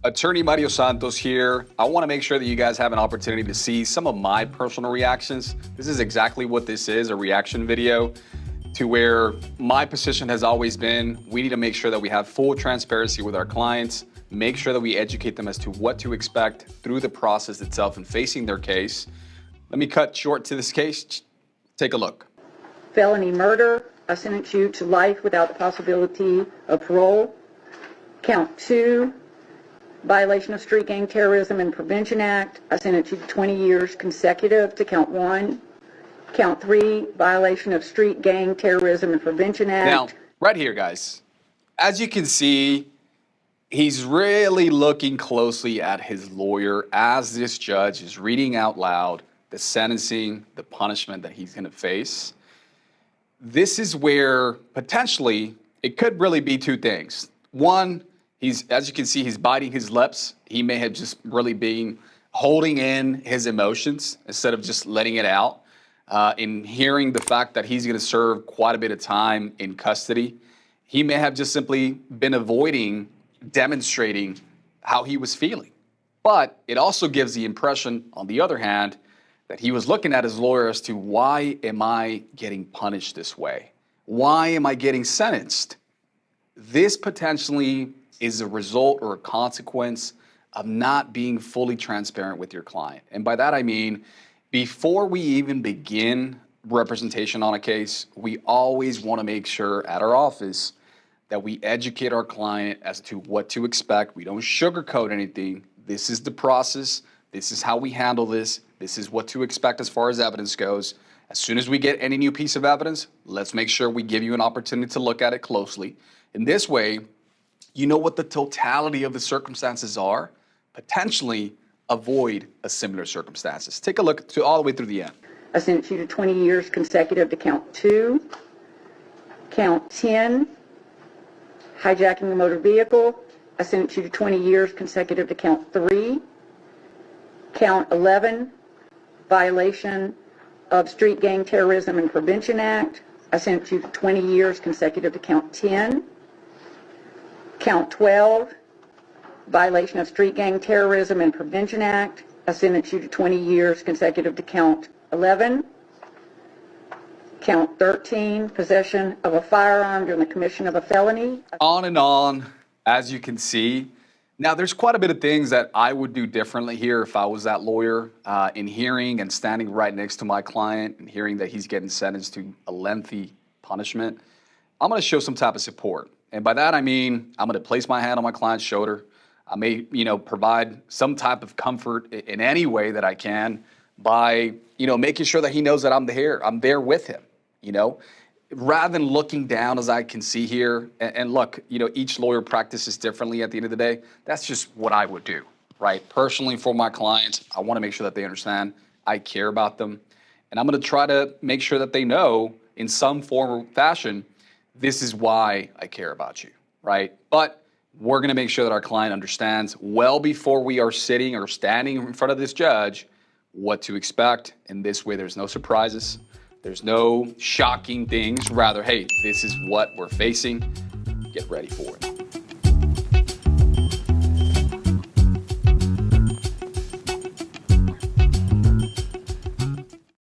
Attorney Mario Santos here. I want to make sure that you guys have an opportunity to see some of my personal reactions. This is exactly what this is, a reaction video to where my position has always been, we need to make sure that we have full transparency with our clients, make sure that we educate them as to what to expect through the process itself and facing their case. Let me cut short to this case. Take a look. Felony murder, I sentence you to life without the possibility of parole. Count 2, violation of Street Gang Terrorism and Prevention Act, I sentence you to 20 years consecutive to count 1. Count 3, violation of Street Gang Terrorism and Prevention Act. Now, right here, guys, as you can see, he's really looking closely at his lawyer as this judge is reading out loud the sentencing, the punishment that he's going to face. This is where potentially it could really be two things. One, as you can see, he's biting his lips. He may have just really been holding in his emotions instead of just letting it out. In hearing the fact that he's going to serve quite a bit of time in custody, he may have just simply been avoiding demonstrating how he was feeling. But it also gives the impression, on the other hand, that he was looking at his lawyer as to why am I getting punished this way? Why am I getting sentenced? This potentially is a result or a consequence of not being fully transparent with your client. And by that I mean, before we even begin representation on a case, we always want to make sure at our office that we educate our client as to what to expect. We don't sugarcoat anything. This is the process. This is how we handle this. This is what to expect as far as evidence goes. As soon as we get any new piece of evidence, let's make sure we give you an opportunity to look at it closely. In this way, you know what the totality of the circumstances are, potentially avoid a similar circumstances. Take a look all the way through the end. I sentence you to 20 years consecutive to count 2. Count 10, hijacking a motor vehicle, I sentence you to 20 years consecutive to count 3. Count 11, violation of Street Gang Terrorism and Prevention Act, I sentence you to 20 years consecutive to count 10. Count 12, violation of Street Gang Terrorism and Prevention Act, I sentence you to 20 years consecutive to count 11. Count 13, possession of a firearm during the commission of a felony. On and on, as you can see. Now, there's quite a bit of things that I would do differently here if I was that lawyer in hearing and standing right next to my client and hearing that he's getting sentenced to a lengthy punishment. I'm going to show some type of support. And by that, I mean, I'm going to place my hand on my client's shoulder. I may, provide some type of comfort in any way that I can by, making sure that he knows that I'm there with him, rather than looking down as I can see here. And look, each lawyer practices differently at the end of the day. That's just what I would do, right? Personally, for my clients, I want to make sure that they understand I care about them. And I'm going to try to make sure that they know in some form or fashion, this is why I care about you, right? But we're going to make sure that our client understands well before we are sitting or standing in front of this judge what to expect. And this way, there's no surprises. There's no shocking things. Rather, hey, this is what we're facing. Get ready for it.